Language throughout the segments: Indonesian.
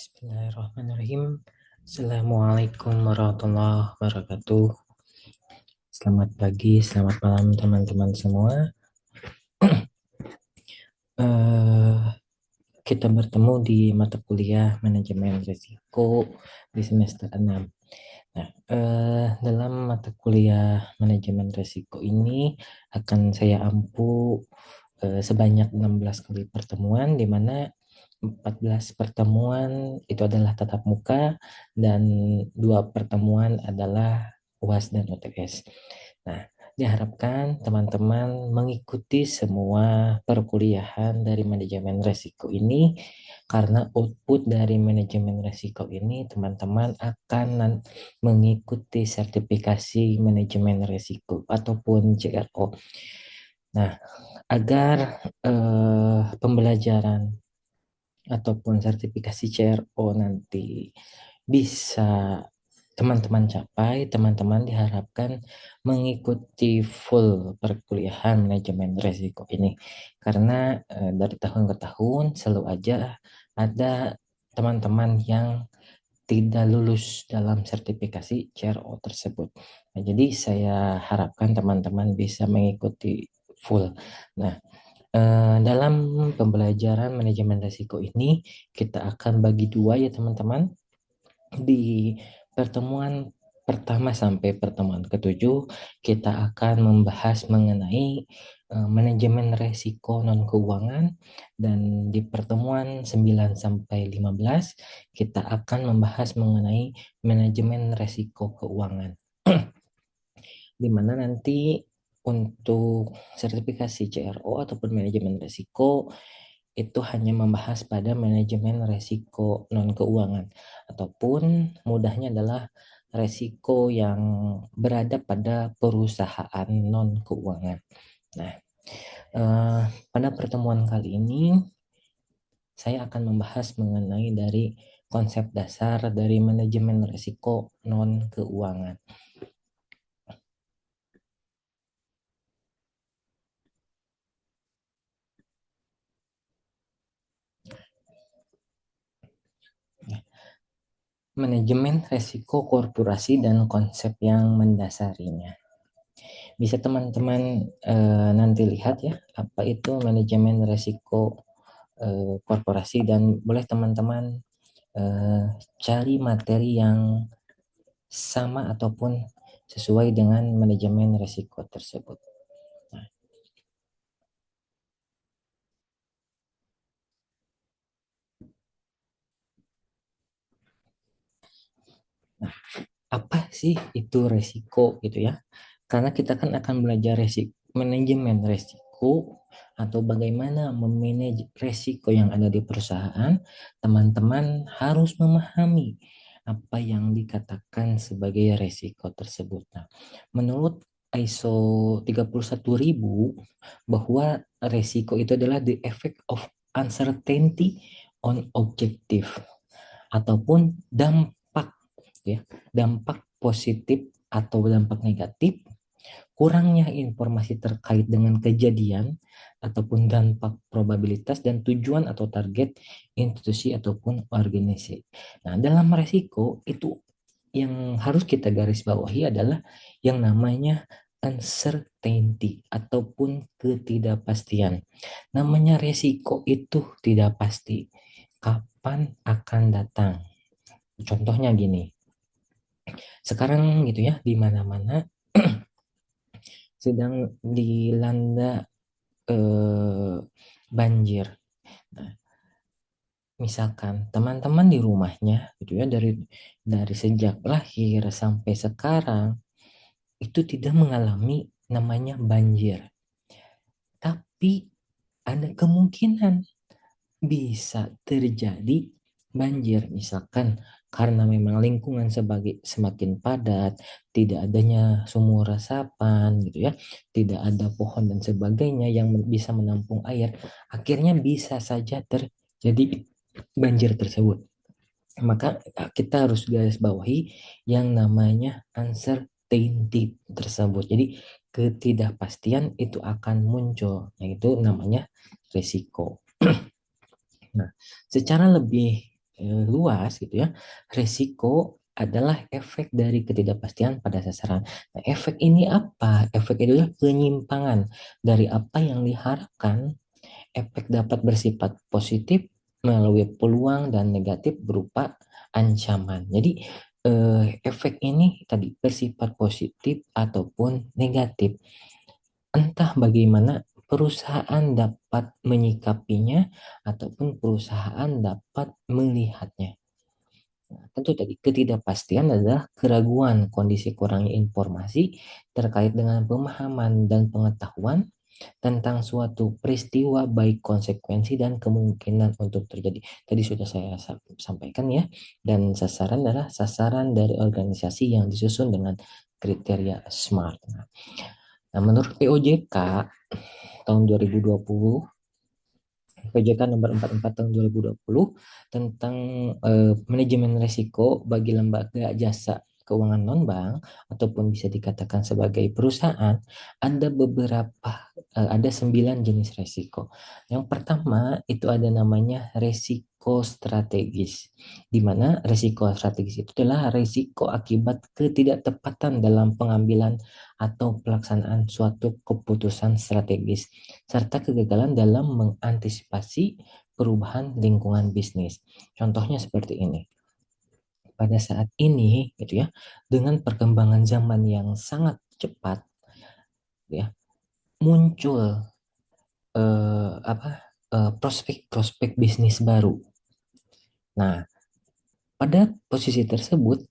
Bismillahirrahmanirrahim. Assalamualaikum warahmatullahi wabarakatuh. Selamat pagi, selamat malam teman-teman semua. Eh, kita bertemu di mata kuliah manajemen risiko di semester 6. Nah, dalam mata kuliah manajemen risiko ini akan saya ampu sebanyak 16 kali pertemuan, di mana 14 pertemuan itu adalah tatap muka dan 2 pertemuan adalah UAS dan UTS. Nah, diharapkan teman-teman mengikuti semua perkuliahan dari manajemen risiko ini, karena output dari manajemen risiko ini teman-teman akan mengikuti sertifikasi manajemen risiko ataupun CRO. Nah, agar pembelajaran ataupun sertifikasi CRO nanti bisa teman-teman capai, teman-teman diharapkan mengikuti full perkuliahan manajemen risiko ini. Karena dari tahun ke tahun selalu aja ada teman-teman yang tidak lulus dalam sertifikasi CRO tersebut. Nah, jadi saya harapkan teman-teman bisa mengikuti full. Nah, dalam pembelajaran manajemen risiko ini kita akan bagi dua ya teman-teman. Di pertemuan pertama sampai pertemuan ketujuh kita akan membahas mengenai manajemen risiko non keuangan, dan di pertemuan 9 sampai 15 kita akan membahas mengenai manajemen risiko keuangan. Di mana nanti untuk sertifikasi CRO ataupun manajemen risiko itu hanya membahas pada manajemen risiko non keuangan, ataupun mudahnya adalah risiko yang berada pada perusahaan non keuangan. Nah, pada pertemuan kali ini saya akan membahas mengenai dari konsep dasar dari manajemen risiko non keuangan. Manajemen risiko korporasi dan konsep yang mendasarinya. Bisa teman-teman nanti lihat ya, apa itu manajemen risiko korporasi, dan boleh teman-teman eh, cari materi yang sama ataupun sesuai dengan manajemen risiko tersebut. Nah, apa sih itu resiko gitu ya? Karena kita kan akan belajar manajemen resiko atau bagaimana memanage resiko yang ada di perusahaan. Teman-teman harus memahami apa yang dikatakan sebagai resiko tersebut. Nah, menurut ISO 31000 bahwa resiko itu adalah the effect of uncertainty on objective, ataupun dampak ya, dampak positif atau dampak negatif kurangnya informasi terkait dengan kejadian ataupun dampak probabilitas dan tujuan atau target institusi ataupun organisasi. Nah, dalam resiko itu yang harus kita garis bawahi adalah yang namanya uncertainty ataupun ketidakpastian. Namanya resiko itu tidak pasti. Kapan akan datang? Contohnya gini, sekarang gitu ya, di mana-mana sedang dilanda banjir. Nah, misalkan teman-teman di rumahnya gitu ya, dari sejak lahir sampai sekarang itu tidak mengalami namanya banjir. Tapi ada kemungkinan bisa terjadi banjir, misalkan karena memang lingkungan sebagai semakin padat, tidak adanya sumur resapan gitu ya, tidak ada pohon dan sebagainya yang bisa menampung air, akhirnya bisa saja terjadi banjir tersebut. Maka kita harus garis bawahi yang namanya uncertainty tersebut. Jadi ketidakpastian itu akan muncul, yaitu namanya risiko. Nah, secara lebih luas gitu ya. Risiko adalah efek dari ketidakpastian pada sasaran. Nah, efek ini apa? Efek itu adalah penyimpangan dari apa yang diharapkan. Efek dapat bersifat positif melalui peluang dan negatif berupa ancaman. Jadi efek ini tadi bersifat positif ataupun negatif. Entah bagaimana perusahaan dapat menyikapinya ataupun perusahaan dapat melihatnya. Nah, tentu tadi ketidakpastian adalah keraguan kondisi kurangnya informasi terkait dengan pemahaman dan pengetahuan tentang suatu peristiwa baik konsekuensi dan kemungkinan untuk terjadi. Tadi sudah saya sampaikan ya. Dan sasaran adalah sasaran dari organisasi yang disusun dengan kriteria SMART. Nah, menurut POJK tahun 2020, PJK nomor 44 tahun 2020 tentang manajemen risiko bagi lembaga jasa keuangan non-bank ataupun bisa dikatakan sebagai perusahaan, ada beberapa ada 9 jenis risiko. Yang pertama itu ada namanya risiko strategis, di mana risiko strategis itu adalah risiko akibat ketidaktepatan dalam pengambilan atau pelaksanaan suatu keputusan strategis serta kegagalan dalam mengantisipasi perubahan lingkungan bisnis. Contohnya seperti ini. Pada saat ini, gitu ya, dengan perkembangan zaman yang sangat cepat, ya, muncul prospek-prospek bisnis baru. Nah, pada posisi tersebut,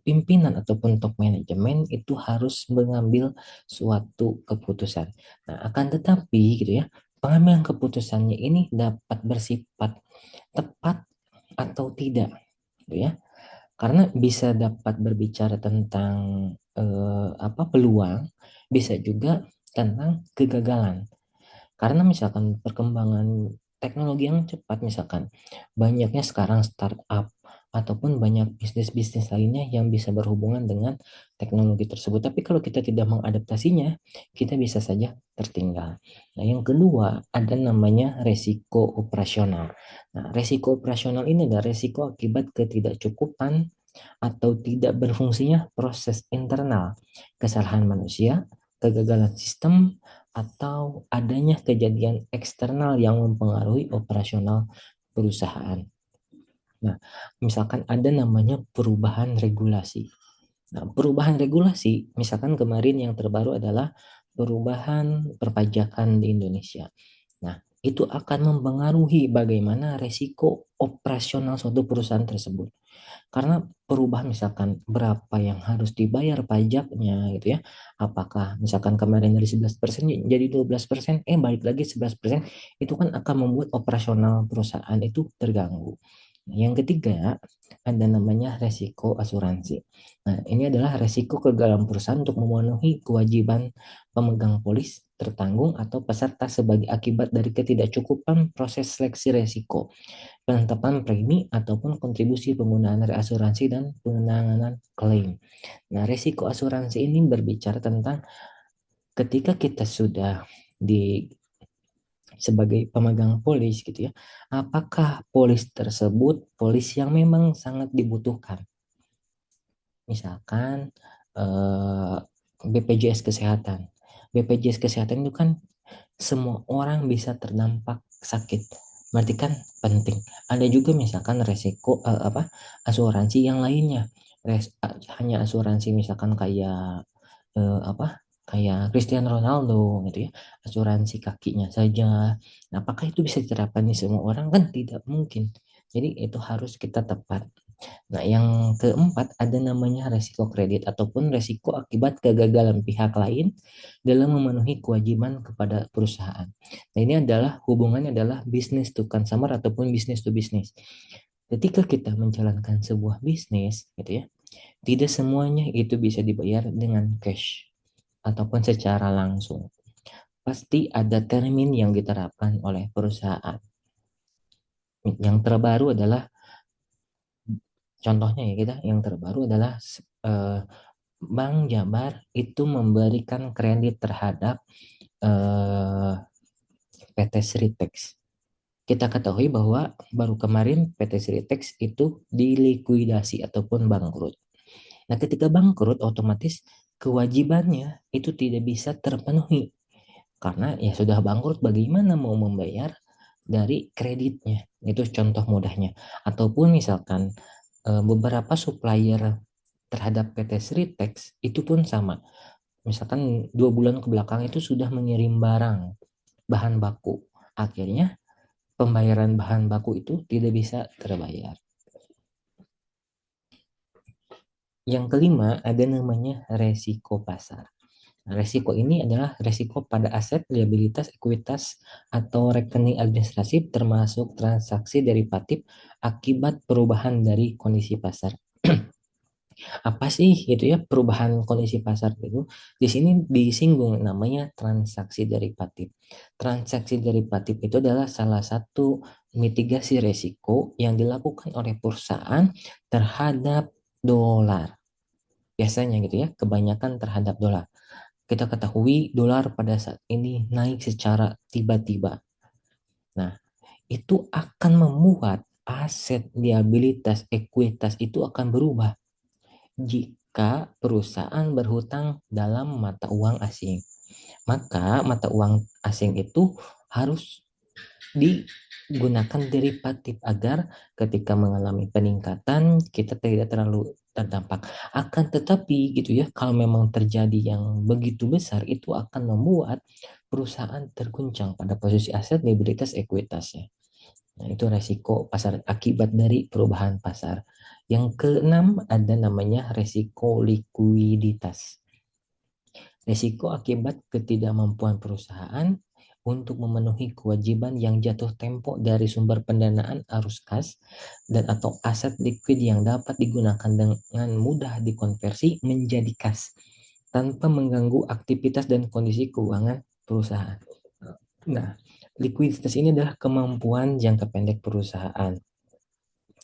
pimpinan ataupun top manajemen itu harus mengambil suatu keputusan. Nah, akan tetapi gitu ya, pengambilan keputusannya ini dapat bersifat tepat atau tidak, gitu ya. Karena bisa dapat berbicara tentang peluang, bisa juga tentang kegagalan. Karena misalkan perkembangan teknologi yang cepat, misalkan banyaknya sekarang startup ataupun banyak bisnis-bisnis lainnya yang bisa berhubungan dengan teknologi tersebut. Tapi kalau kita tidak mengadaptasinya, kita bisa saja tertinggal. Nah, yang kedua ada namanya resiko operasional. Nah, resiko operasional ini adalah resiko akibat ketidakcukupan atau tidak berfungsinya proses internal, kesalahan manusia, kegagalan sistem, atau adanya kejadian eksternal yang mempengaruhi operasional perusahaan. Nah, misalkan ada namanya perubahan regulasi. Nah, perubahan regulasi, misalkan kemarin yang terbaru adalah perubahan perpajakan di Indonesia. Nah, itu akan mempengaruhi bagaimana resiko operasional suatu perusahaan tersebut. Karena perubahan misalkan berapa yang harus dibayar pajaknya gitu ya. Apakah misalkan kemarin dari 11% jadi 12%, balik lagi 11%, itu kan akan membuat operasional perusahaan itu terganggu. Nah, yang ketiga ada namanya resiko asuransi. Nah, ini adalah resiko kegagalan perusahaan untuk memenuhi kewajiban pemegang polis tertanggung atau peserta sebagai akibat dari ketidakcukupan proses seleksi resiko, penetapan premi ataupun kontribusi penggunaan reasuransi dan penanganan klaim. Nah, risiko asuransi ini berbicara tentang ketika kita sudah di sebagai pemegang polis gitu ya, apakah polis tersebut polis yang memang sangat dibutuhkan? Misalkan BPJS Kesehatan. BPJS Kesehatan itu kan semua orang bisa terdampak sakit. Berarti kan penting. Ada juga misalkan resiko asuransi yang lainnya. Hanya asuransi misalkan kayak kayak Cristiano Ronaldo gitu ya, asuransi kakinya saja. Nah, apakah itu bisa diterapkan di semua orang? Kan tidak mungkin. Jadi itu harus kita tepat. Nah, yang keempat ada namanya resiko kredit ataupun resiko akibat kegagalan pihak lain dalam memenuhi kewajiban kepada perusahaan. Nah, ini adalah hubungannya adalah business to consumer ataupun business to business. Ketika kita menjalankan sebuah bisnis, gitu ya, tidak semuanya itu bisa dibayar dengan cash ataupun secara langsung. Pasti ada termin yang diterapkan oleh perusahaan. Yang terbaru adalah contohnya ya kita, yang terbaru adalah eh, Bank Jabar itu memberikan kredit terhadap PT Sritex. Kita ketahui bahwa baru kemarin PT Sritex itu dilikuidasi ataupun bangkrut. Nah, ketika bangkrut otomatis kewajibannya itu tidak bisa terpenuhi karena ya sudah bangkrut, bagaimana mau membayar dari kreditnya. Itu contoh mudahnya. Ataupun misalkan beberapa supplier terhadap PT Sritex itu pun sama. Misalkan 2 bulan ke belakang itu sudah mengirim barang bahan baku. Akhirnya pembayaran bahan baku itu tidak bisa terbayar. Yang kelima ada namanya resiko pasar. Nah, resiko ini adalah resiko pada aset, liabilitas, ekuitas, atau rekening administrasi termasuk transaksi derivatif akibat perubahan dari kondisi pasar. Apa sih gitu ya perubahan kondisi pasar itu? Di sini disinggung namanya transaksi derivatif. Transaksi derivatif itu adalah salah satu mitigasi resiko yang dilakukan oleh perusahaan terhadap dolar. Biasanya gitu ya, kebanyakan terhadap dolar. Kita ketahui dolar pada saat ini naik secara tiba-tiba. Nah, itu akan membuat aset, liabilitas, ekuitas itu akan berubah jika perusahaan berhutang dalam mata uang asing. Maka mata uang asing itu harus digunakan derivatif agar ketika mengalami peningkatan kita tidak terlalu terdampak. Akan tetapi gitu ya, kalau memang terjadi yang begitu besar itu akan membuat perusahaan terguncang pada posisi aset, liabilitas, ekuitasnya. Nah, itu resiko pasar akibat dari perubahan pasar. Yang keenam ada namanya resiko likuiditas. Risiko akibat ketidakmampuan perusahaan untuk memenuhi kewajiban yang jatuh tempo dari sumber pendanaan arus kas dan atau aset likuid yang dapat digunakan dengan mudah dikonversi menjadi kas tanpa mengganggu aktivitas dan kondisi keuangan perusahaan. Nah, likuiditas ini adalah kemampuan jangka pendek perusahaan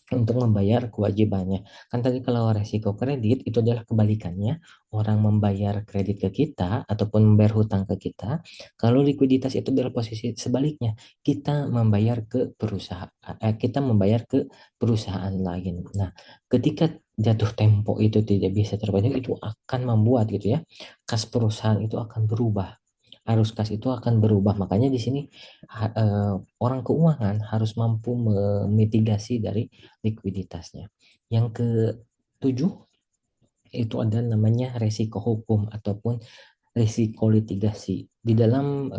untuk membayar kewajibannya. Kan tadi kalau resiko kredit itu adalah kebalikannya, orang membayar kredit ke kita ataupun membayar hutang ke kita. Kalau likuiditas itu adalah posisi sebaliknya, kita membayar ke perusahaan, kita membayar ke perusahaan lain. Nah, ketika jatuh tempo itu tidak bisa terbayar, itu akan membuat gitu ya, kas perusahaan itu akan berubah, arus kas itu akan berubah. Makanya di sini orang keuangan harus mampu memitigasi dari likuiditasnya. Yang ketujuh itu ada namanya resiko hukum ataupun risiko litigasi. Di dalam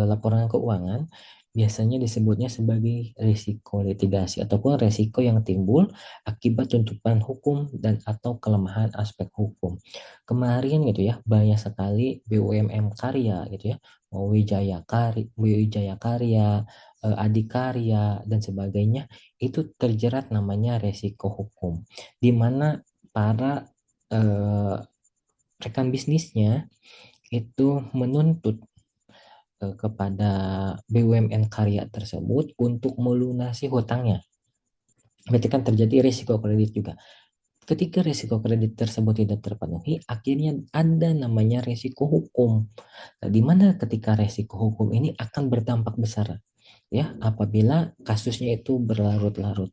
laporan keuangan biasanya disebutnya sebagai risiko litigasi ataupun risiko yang timbul akibat tuntutan hukum dan atau kelemahan aspek hukum. Kemarin gitu ya banyak sekali BUMN karya gitu ya, mau Wijaya Karya, Adikarya dan sebagainya itu terjerat namanya resiko hukum di mana para eh, rekan bisnisnya itu menuntut kepada BUMN karya tersebut untuk melunasi hutangnya. Berarti kan terjadi risiko kredit juga. Ketika risiko kredit tersebut tidak terpenuhi, akhirnya ada namanya risiko hukum. Nah, di mana ketika risiko hukum ini akan berdampak besar ya apabila kasusnya itu berlarut-larut.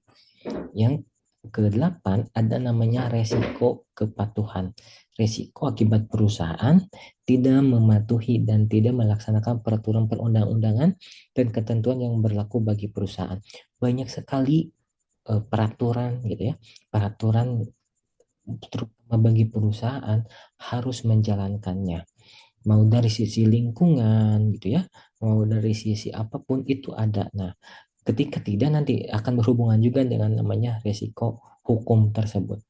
Yang kedelapan ada namanya resiko kepatuhan. Resiko akibat perusahaan tidak mematuhi dan tidak melaksanakan peraturan perundang-undangan dan ketentuan yang berlaku bagi perusahaan. Banyak sekali peraturan gitu ya, peraturan terutama bagi perusahaan harus menjalankannya. Mau dari sisi lingkungan gitu ya, mau dari sisi apapun itu ada. Nah, ketika tidak nanti akan berhubungan juga dengan namanya resiko hukum tersebut.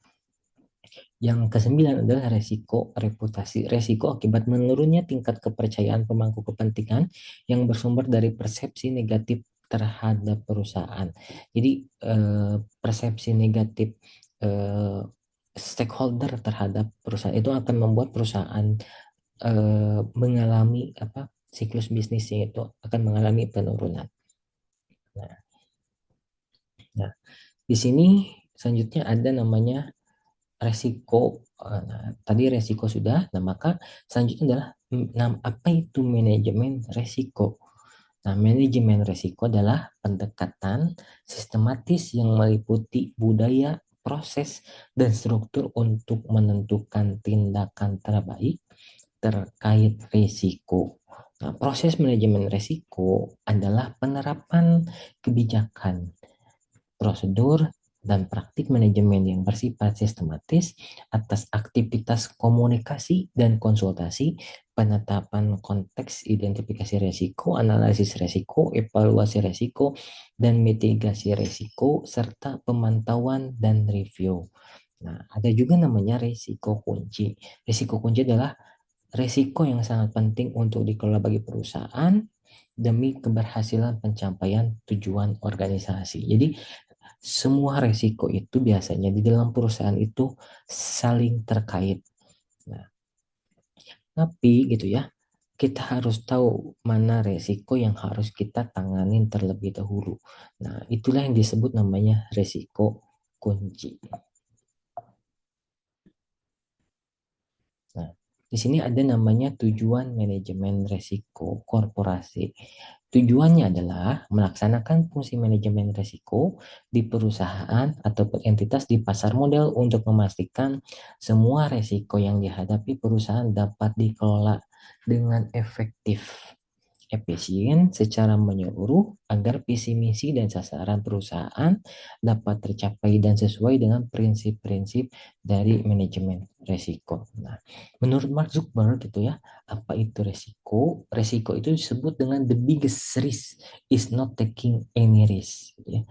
Yang kesembilan adalah resiko reputasi. Resiko akibat menurunnya tingkat kepercayaan pemangku kepentingan yang bersumber dari persepsi negatif terhadap perusahaan. Jadi persepsi negatif eh, stakeholder terhadap perusahaan itu akan membuat perusahaan mengalami apa siklus bisnisnya itu akan mengalami penurunan. Nah, nah di sini selanjutnya ada namanya resiko. Nah, tadi resiko sudah. Nah, maka selanjutnya adalah apa itu manajemen resiko. Nah, manajemen risiko adalah pendekatan sistematis yang meliputi budaya, proses, dan struktur untuk menentukan tindakan terbaik terkait risiko. Nah, proses manajemen risiko adalah penerapan kebijakan, prosedur, dan praktik manajemen yang bersifat sistematis atas aktivitas komunikasi dan konsultasi, penetapan konteks identifikasi risiko, analisis risiko, evaluasi risiko, dan mitigasi risiko, serta pemantauan dan review. Nah, ada juga namanya risiko kunci. Risiko kunci adalah risiko yang sangat penting untuk dikelola bagi perusahaan demi keberhasilan pencapaian tujuan organisasi. Jadi semua resiko itu biasanya di dalam perusahaan itu saling terkait. Nah, tapi gitu ya, kita harus tahu mana resiko yang harus kita tanganin terlebih dahulu. Nah, itulah yang disebut namanya resiko kunci. Nah, di sini ada namanya tujuan manajemen risiko korporasi. Tujuannya adalah melaksanakan fungsi manajemen risiko di perusahaan atau entitas di pasar modal untuk memastikan semua risiko yang dihadapi perusahaan dapat dikelola dengan efektif, efisien secara menyeluruh agar visi misi dan sasaran perusahaan dapat tercapai dan sesuai dengan prinsip-prinsip dari manajemen risiko. Nah, menurut Mark Zuckerberg gitu ya, apa itu risiko? Risiko itu disebut dengan the biggest risk is not taking any risk. Gitu ya.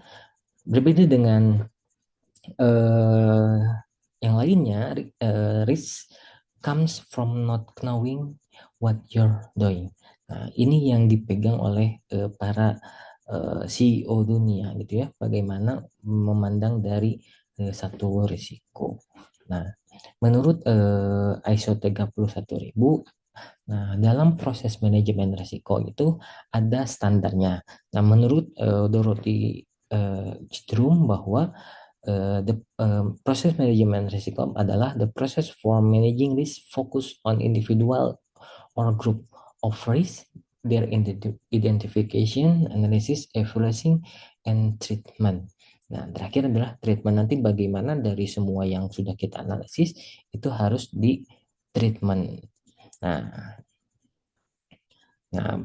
Berbeda dengan eh, yang lainnya, risk comes from not knowing what you're doing. Nah, ini yang dipegang oleh para CEO dunia gitu ya, bagaimana memandang dari satu risiko. Nah, menurut ISO 31000, nah dalam proses manajemen risiko itu ada standarnya. Nah, menurut Dorothy Cidrum bahwa the proses manajemen risiko adalah the process for managing risk focus on individual or group of risk, their identification, analysis, evaluation, and treatment. Nah, terakhir adalah treatment. Nanti bagaimana dari semua yang sudah kita analisis itu harus di treatment. Nah,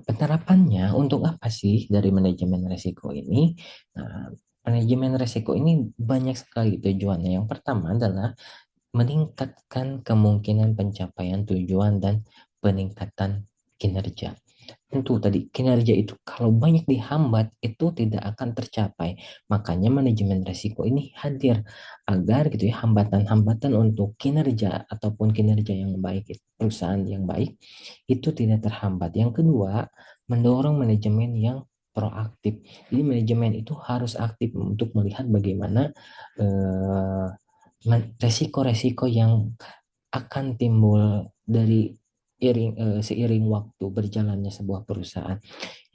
penerapannya untuk apa sih dari manajemen risiko ini? Nah, manajemen risiko ini banyak sekali tujuannya. Yang pertama adalah meningkatkan kemungkinan pencapaian tujuan dan peningkatan kinerja. Tentu tadi kinerja itu kalau banyak dihambat itu tidak akan tercapai. Makanya manajemen risiko ini hadir agar gitu ya hambatan-hambatan untuk kinerja ataupun kinerja yang baik, perusahaan yang baik itu tidak terhambat. Yang kedua, mendorong manajemen yang proaktif. Jadi manajemen itu harus aktif untuk melihat bagaimana eh, resiko-resiko yang akan timbul dari seiring waktu berjalannya sebuah perusahaan.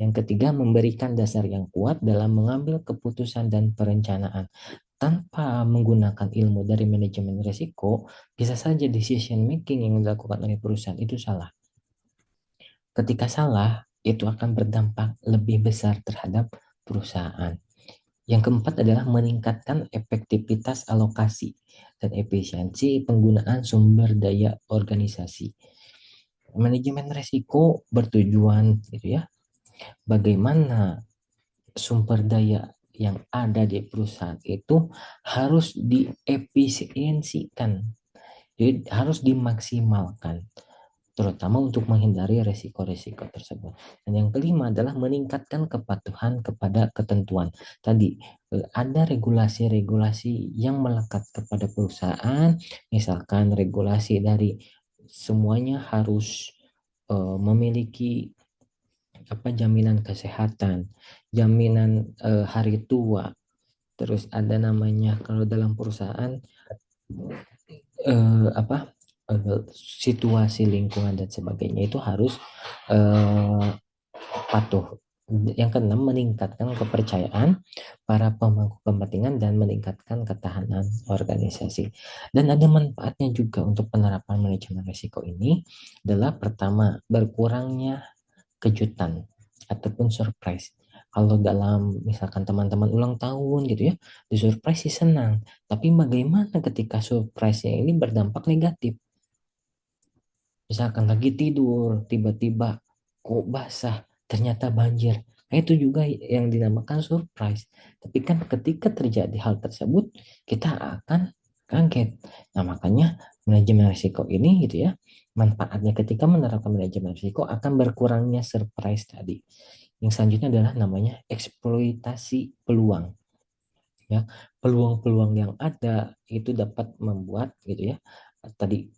Yang ketiga, memberikan dasar yang kuat dalam mengambil keputusan dan perencanaan. Tanpa menggunakan ilmu dari manajemen risiko, bisa saja decision making yang dilakukan oleh perusahaan itu salah. Ketika salah, itu akan berdampak lebih besar terhadap perusahaan. Yang keempat adalah meningkatkan efektivitas alokasi dan efisiensi penggunaan sumber daya organisasi. Manajemen risiko bertujuan gitu ya, bagaimana sumber daya yang ada di perusahaan itu harus diefisiensikan. Jadi harus dimaksimalkan terutama untuk menghindari resiko-resiko tersebut. Dan yang kelima adalah meningkatkan kepatuhan kepada ketentuan. Tadi ada regulasi-regulasi yang melekat kepada perusahaan, misalkan regulasi dari semuanya harus memiliki apa jaminan kesehatan, jaminan hari tua, terus ada namanya kalau dalam perusahaan apa situasi lingkungan dan sebagainya itu harus eh, patuh. Yang keenam, meningkatkan kepercayaan para pemangku kepentingan dan meningkatkan ketahanan organisasi. Dan ada manfaatnya juga untuk penerapan manajemen risiko ini adalah pertama, berkurangnya kejutan. ataupun surprise. Kalau dalam misalkan teman-teman ulang tahun gitu ya, di surprise sih senang. Tapi bagaimana ketika surprise-nya ini berdampak negatif? Misalkan lagi tidur, tiba-tiba kok basah, ternyata banjir. Nah, itu juga yang dinamakan surprise. Tapi kan ketika terjadi hal tersebut, kita akan kaget. Nah, makanya manajemen risiko ini gitu ya, manfaatnya ketika menerapkan manajemen risiko akan berkurangnya surprise tadi. Yang selanjutnya adalah namanya eksploitasi peluang. Ya, peluang-peluang yang ada itu dapat membuat gitu ya. Tadi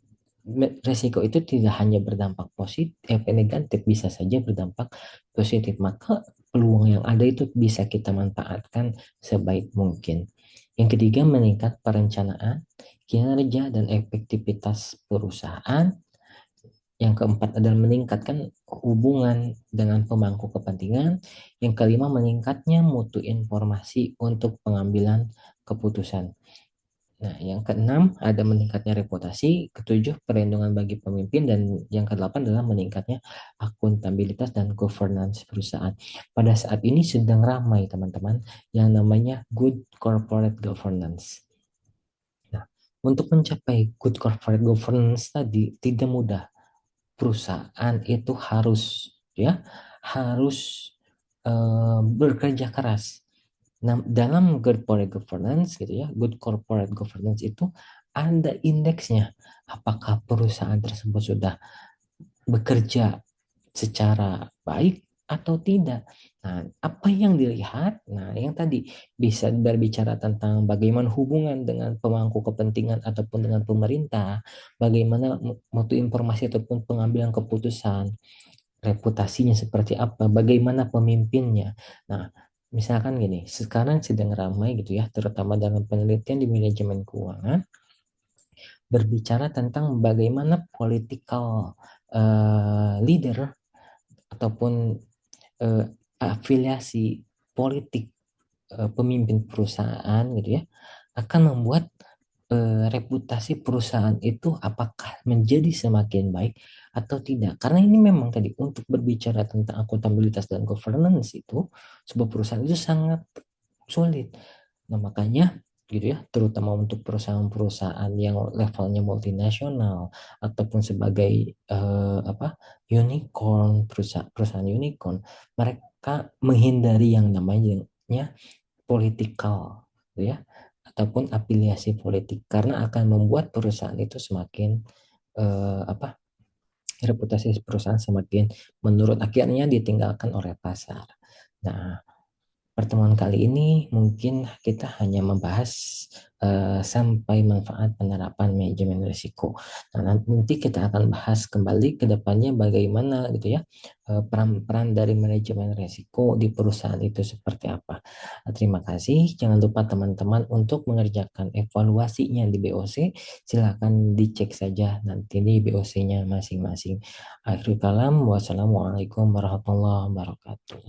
resiko itu tidak hanya berdampak positif, negatif, bisa saja berdampak positif. Maka peluang yang ada itu bisa kita manfaatkan sebaik mungkin. Yang ketiga, meningkat perencanaan, kinerja, dan efektivitas perusahaan. Yang keempat adalah meningkatkan hubungan dengan pemangku kepentingan. Yang kelima, meningkatnya mutu informasi untuk pengambilan keputusan. Nah, yang keenam ada meningkatnya reputasi, ketujuh perlindungan bagi pemimpin, dan yang kedelapan adalah meningkatnya akuntabilitas dan governance perusahaan. Pada saat ini sedang ramai teman-teman yang namanya good corporate governance. Nah, untuk mencapai good corporate governance tadi tidak mudah. Perusahaan itu harus ya harus bekerja keras. Nah, dalam corporate governance gitu ya, good corporate governance itu ada indeksnya. Apakah perusahaan tersebut sudah bekerja secara baik atau tidak? Nah, apa yang dilihat? Nah, yang tadi bisa berbicara tentang bagaimana hubungan dengan pemangku kepentingan ataupun dengan pemerintah, bagaimana mutu informasi ataupun pengambilan keputusan, reputasinya seperti apa, bagaimana pemimpinnya. Nah, misalkan gini, sekarang sedang ramai gitu ya, terutama dalam penelitian di manajemen keuangan, berbicara tentang bagaimana political leader ataupun eh, afiliasi politik pemimpin perusahaan gitu ya akan membuat reputasi perusahaan itu apakah menjadi semakin baik atau tidak. Karena ini memang tadi untuk berbicara tentang akuntabilitas dan governance itu sebuah perusahaan itu sangat sulit. Nah, makanya gitu ya, terutama untuk perusahaan-perusahaan yang levelnya multinasional ataupun sebagai unicorn, perusahaan unicorn, mereka menghindari yang namanya political gitu ya ataupun afiliasi politik karena akan membuat perusahaan itu semakin reputasi perusahaan semakin menurun akhirnya ditinggalkan oleh pasar. Nah, pertemuan kali ini mungkin kita hanya membahas sampai manfaat penerapan manajemen risiko. Nah, nanti kita akan bahas kembali ke depannya bagaimana gitu ya peran-peran dari manajemen risiko di perusahaan itu seperti apa. Terima kasih. Jangan lupa teman-teman untuk mengerjakan evaluasinya di BOC. Silakan dicek saja nanti di BOC-nya masing-masing. Akhirul kalam, wassalamualaikum warahmatullahi wabarakatuh.